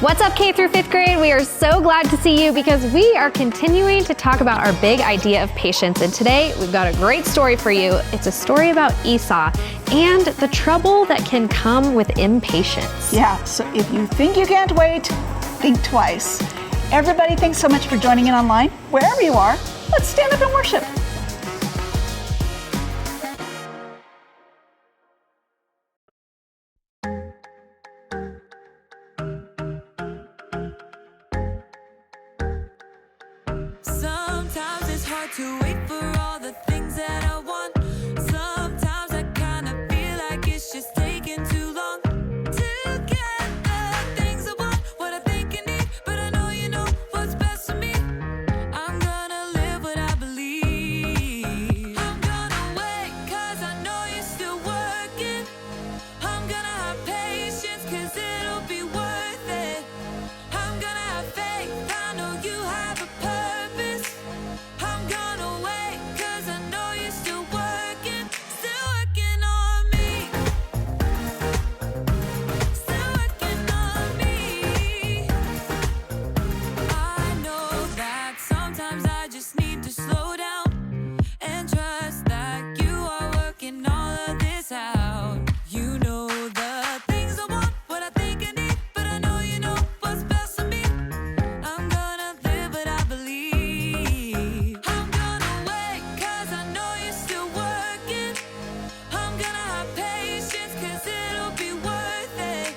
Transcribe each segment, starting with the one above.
What's up, K through 5th grade? We are so glad to see you because we are continuing to talk about our big idea of patience. And today we've got a great story for you. It's a story about Esau and the trouble that can come with impatience. Yeah, so if you think you can't wait, think twice. Everybody, thanks so much for joining in online. Wherever you are, let's stand up and worship. Sometimes it's hard to wait for all the things that I want. Sometimes I kind of feel like it's just taking too long to get the things I want, what I think I need, but I know you know what's best for me. I'm gonna live what I believe. I'm gonna wait cause I know you're still working. I'm gonna have patience cause it'll be worth it. I'm gonna have faith, I know you have a purpose. I'm gonna wait cause I know you're still working on me. Still working on me. I know that sometimes I just need to slow down and trust that you are working all of this out. You know the things I want, what I think I need, but I know you know what's best for me. I'm gonna live what I believe. I'm gonna wait cause I know you're still working. I'm gonna have patience cause it'll be worth it.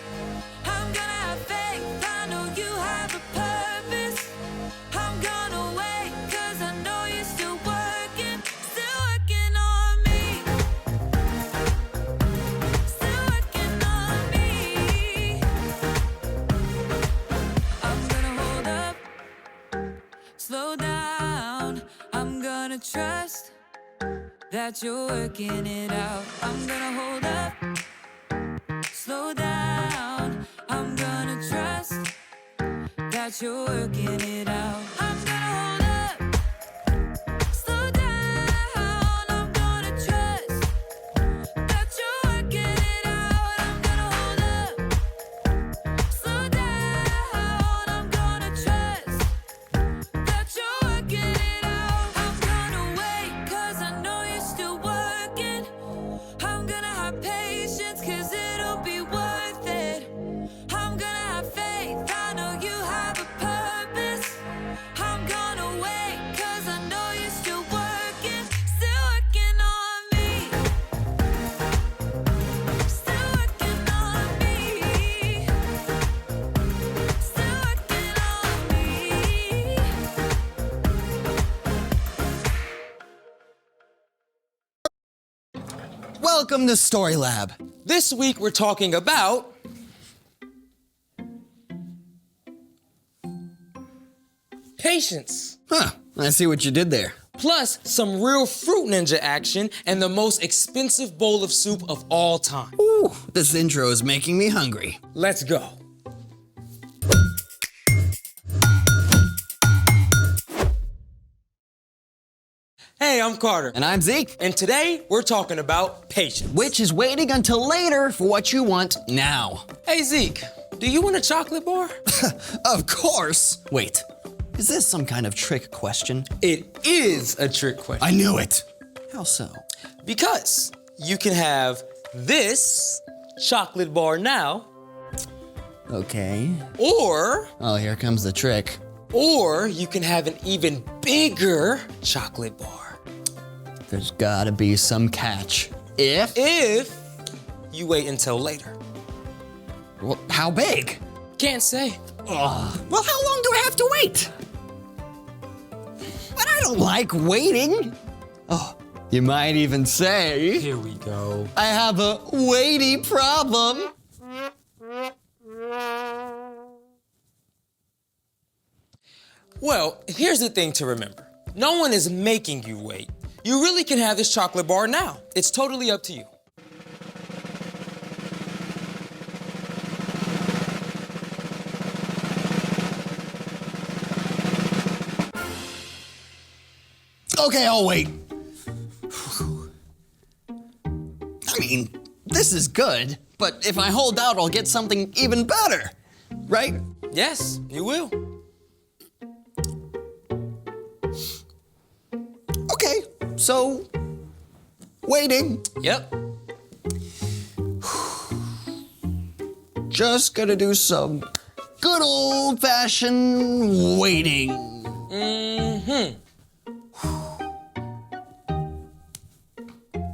I'm gonna have faith, I know you have a purpose. I'm gonna wait cause I know you're still working on me. Still working on me. I'm gonna hold up, slow down. I'm gonna trust that you're working it out. I'm gonna hold up, slow down. I'm gonna trust that you're working it out. I'm gonna hold up, slow down. I'm gonna trust that you're working it out. I'm gonna hold up, slow down. I'm gonna trust that you're working it out. I'm gonna wait cause I know you're still working. I'm gonna have patience cause it'll be worth it. I'm gonna have faith, I know you have a purpose. I'm gonna wait cause I know you're still working on me. Still working on me. Still working on me. Welcome to Story Lab. This week we're talking about patience, Huh, I see what you did there. plus some real Fruit Ninja action and the most expensive bowl of soup of all time. Ooh, this intro is making me hungry. Let's go. Hey, I'm Carter, And I'm Zeke, and today we're talking about patience. which is waiting until later for what you want now. Hey Zeke, do you want a chocolate bar? Of course. Wait, is this some kind of trick question? It is a trick question. I knew it. How so? Because you can have this chocolate bar now, Okay. or Oh, here comes the trick. you can have an even bigger chocolate bar There's gotta be some catch. If? if you wait until later. Well, how big? Can't say. Well, how long do I have to wait? But I don't like waiting. Oh, you might even say Here we go. I have a weighty problem. Well, here's the thing to remember. No one is making you wait. You really can have this chocolate bar now. It's totally up to you. Okay, I'll wait. I mean, this is good, but if I hold out, I'll get something even better. right? Yes, you will. Okay, so waiting. Yep. Just gonna do some good old-fashioned waiting.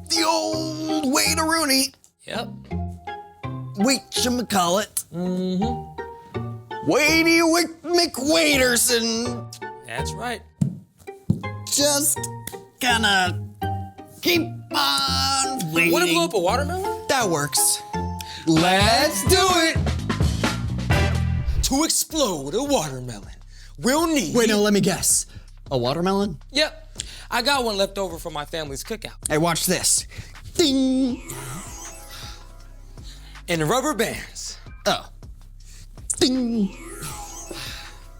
The old wait-a-rooney. Yep. Whatchamacallit. Waity McWaiterson. That's right. Just gonna keep on waiting. Want to blow up a watermelon? That works. Let's do it. To explode a watermelon, we'll need... Wait, no, let me guess. A watermelon? Yep. I got one left over from my family's cookout. Hey, watch this. Ding. And rubber bands. Oh. Ding.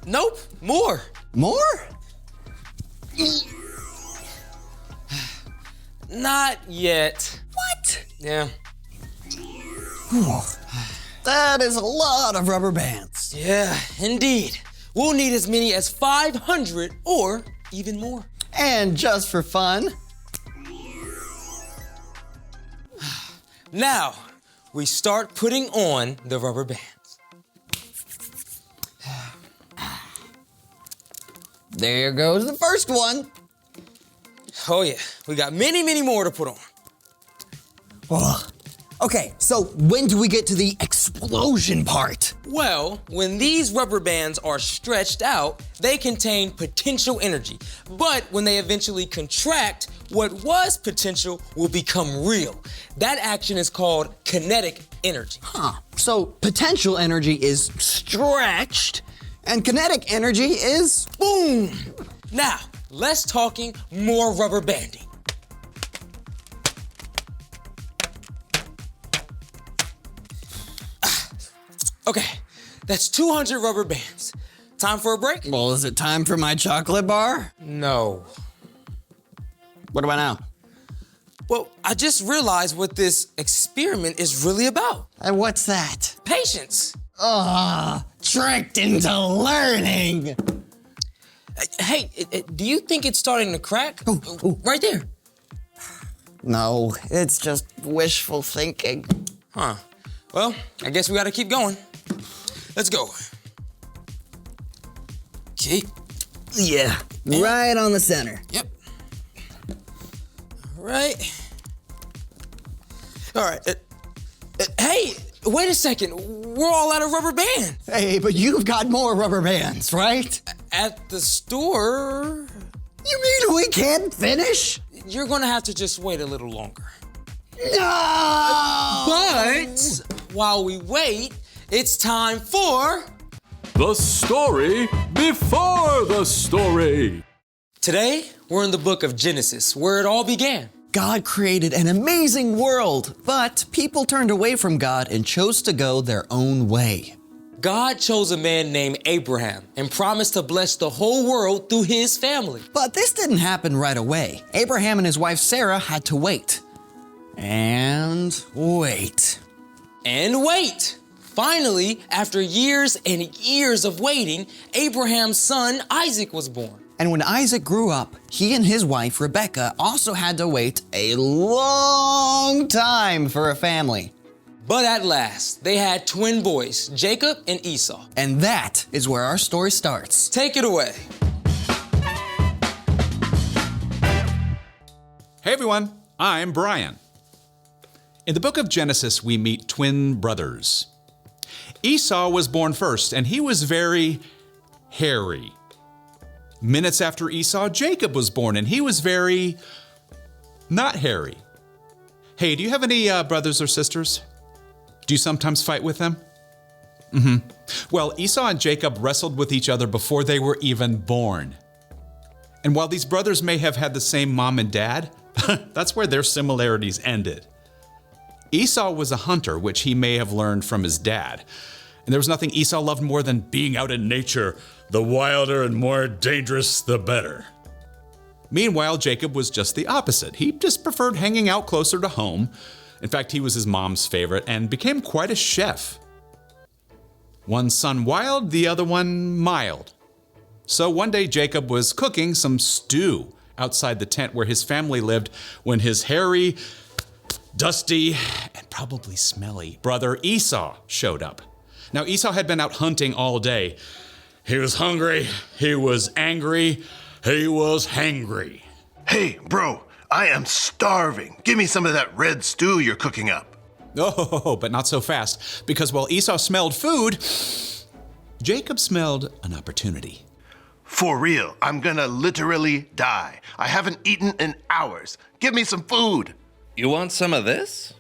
Nope, more. More? Not yet. What? Yeah. That is a lot of rubber bands. Yeah, indeed. We'll need as many as 500 or even more. And just for fun, Now, we start putting on the rubber bands. there goes the first one. Oh yeah, we got many, many more to put on. Oh. Okay, so when do we get to the explosion part? Well, when these rubber bands are stretched out, they contain potential energy. But when they eventually contract, what was potential will become real. That action is called kinetic energy. Huh. So potential energy is stretched, and kinetic energy is Boom! Now, less talking, more rubber banding. Okay, that's 200 rubber bands. Time for a break? Well, is it time for my chocolate bar? No. What about now? Well, I just realized what this experiment is really about. And what's that? Patience. Tricked into learning. Hey, do you think it's starting to crack? Right there. No, it's just wishful thinking. Huh. Well, I guess we gotta keep going. Let's go. Okay. Yeah, right on the center. Yep. All right. All right. Hey, wait a second. We're all out of rubber band. Hey, but you've got more rubber bands, right? At the store, You mean we can't finish? you're gonna have to just wait a little longer. No! But while we wait, it's time for The story before the story. Today, we're in the book of Genesis, where it all began. God created an amazing world, but people turned away from God and chose to go their own way. God chose a man named Abraham and promised to bless the whole world through his family. But this didn't happen right away. Abraham and his wife Sarah had to wait. And wait. And wait! Finally, after years and years of waiting, Abraham's son Isaac was born. And when Isaac grew up, he and his wife Rebecca also had to wait a long time for a family. But at last, they had twin boys, Jacob and Esau. And that is where our story starts. Take it away. Hey everyone, I'm Brian. In the book of Genesis, we meet twin brothers. Esau was born first, and he was very hairy. Minutes after Esau, Jacob was born, and he was very not hairy. Hey, do you have any brothers or sisters? Do you sometimes fight with them? Well, Esau and Jacob wrestled with each other before they were even born. And while these brothers may have had the same mom and dad, that's where their similarities ended. Esau was a hunter, which he may have learned from his dad. And there was nothing Esau loved more than being out in nature. The wilder and more dangerous, the better. Meanwhile, Jacob was just the opposite. He just preferred hanging out closer to home. In fact, he was his mom's favorite and became quite a chef. One son wild, the other one mild. So one day Jacob was cooking some stew outside the tent where his family lived when his hairy, dusty, and probably smelly brother Esau showed up. Now Esau had been out hunting all day. He was hungry, he was angry, he was hangry. Hey, bro, I am starving. Give me some of that red stew you're cooking up. Oh, but not so fast, because while Esau smelled food, Jacob smelled an opportunity. For real, I'm gonna literally die. I haven't eaten in hours. Give me some food. You want some of this?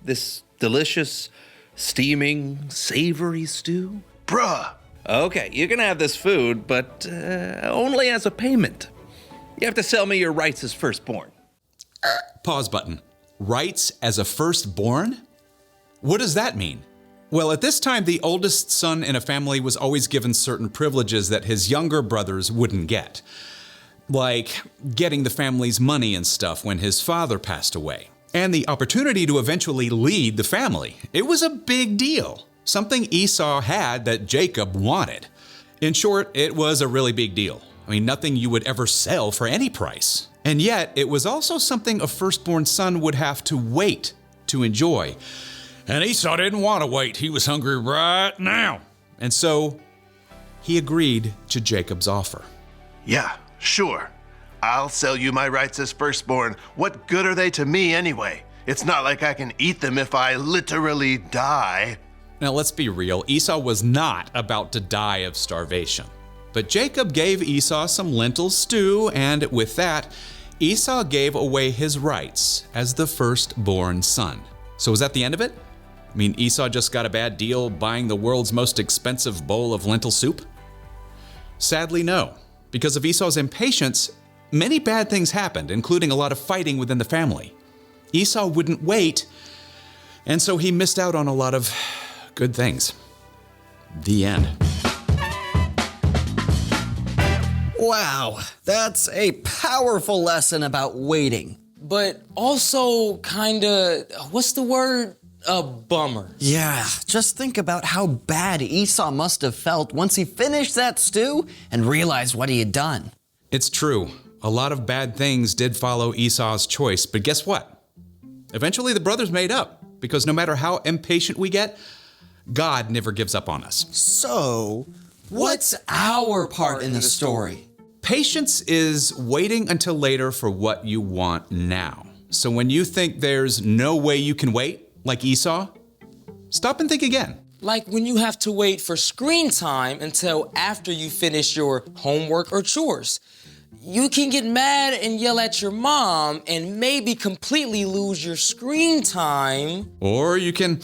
This delicious, steaming, savory stew? Bruh. Okay, you can have this food, but only as a payment. You have to sell me your rights as firstborn. Pause button. Rights as a firstborn? What does that mean? Well, at this time, the oldest son in a family was always given certain privileges that his younger brothers wouldn't get. Like getting the family's money and stuff when his father passed away. And the opportunity to eventually lead the family. It was a big deal. Something Esau had that Jacob wanted. In short, it was a really big deal. I mean, nothing you would ever sell for any price. And yet, it was also something a firstborn son would have to wait to enjoy. And Esau didn't want to wait. He was hungry right now. And so, he agreed to Jacob's offer. Yeah, sure. I'll sell you my rights as firstborn. What good are they to me anyway? It's not like I can eat them if I literally die. Now, let's be real. Esau was not about to die of starvation. But Jacob gave Esau some lentil stew, and with that, Esau gave away his rights as the firstborn son. So was that the end of it? I mean, Esau just got a bad deal buying the world's most expensive bowl of lentil soup? Sadly, no. Because of Esau's impatience, many bad things happened, including a lot of fighting within the family. Esau wouldn't wait, and so he missed out on a lot of good things. The end. Wow, that's a powerful lesson about waiting. But also kinda, what's the word? A bummer. Yeah, just think about how bad Esau must have felt once he finished that stew and realized what he had done. It's true. A lot of bad things did follow Esau's choice, but guess what? Eventually the brothers made up, because no matter how impatient we get, God never gives up on us. So, what's our part in the story? Patience is waiting until later for what you want now. So when you think there's no way you can wait, like Esau, stop and think again. Like when you have to wait for screen time until after you finish your homework or chores. You can get mad and yell at your mom and maybe completely lose your screen time. Or you can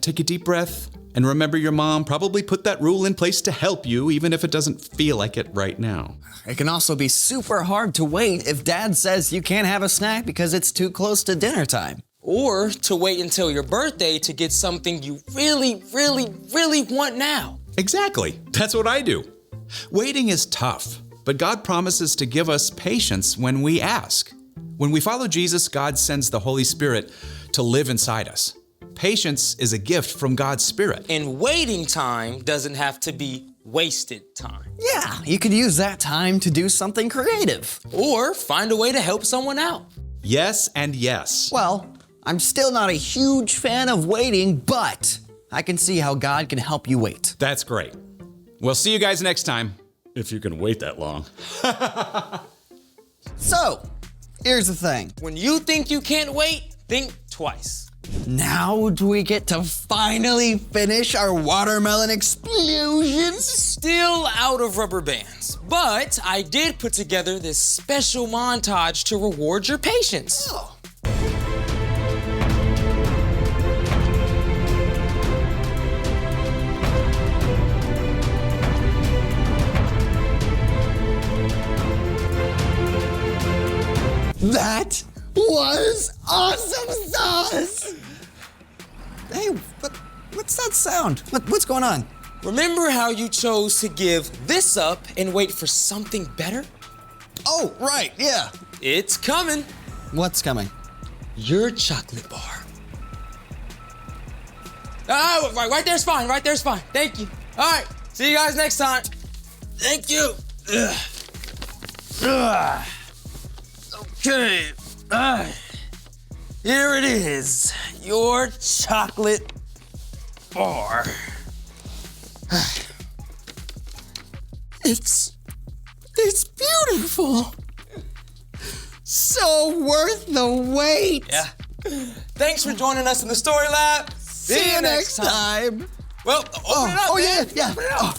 take a deep breath and remember your mom probably put that rule in place to help you, even if it doesn't feel like it right now. It can also be super hard to wait if dad says you can't have a snack because it's too close to dinner time. Or to wait until your birthday to get something you really, really, really want now. Exactly. That's what I do. Waiting is tough, but God promises to give us patience when we ask. When we follow Jesus, God sends the Holy Spirit to live inside us. Patience is a gift from God's Spirit. And waiting time doesn't have to be wasted time. Yeah, you could use that time to do something creative. Or find a way to help someone out. Yes and yes. Well, I'm still not a huge fan of waiting, but I can see how God can help you wait. That's great. We'll see you guys next time, if you can wait that long. So, here's the thing. When you think you can't wait, think twice. Now do we get to finally finish our watermelon explosions? Still out of rubber bands, but I did put together this special montage to reward your patience. Oh. That was awesome sauce! Hey, what's that sound? What's going on? Remember how you chose to give this up and wait for something better? Oh, right, yeah. It's coming. What's coming? Your chocolate bar. Right there's fine. Right there's fine. Thank you. All right. See you guys next time. Thank you. Okay. Here it is. Your chocolate bar. It's beautiful. So worth the wait. Yeah. Thanks for joining us in the Story Lab. See you next time. Well, open it up, man. Yeah. Open it up.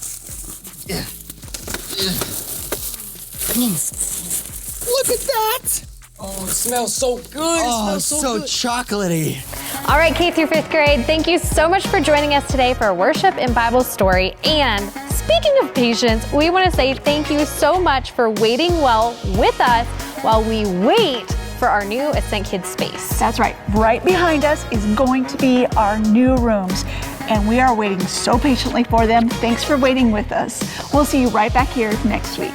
Look at that. Oh, it smells so good. Oh, it smells so good. chocolatey. All right, K through 5th grade, thank you so much for joining us today for Worship and Bible Story. And speaking of patience, we want to say thank you so much for waiting well with us while we wait for our new Ascent Kids space. That's right. Right behind us is going to be our new rooms, and we are waiting so patiently for them. Thanks for waiting with us. We'll see you right back here next week.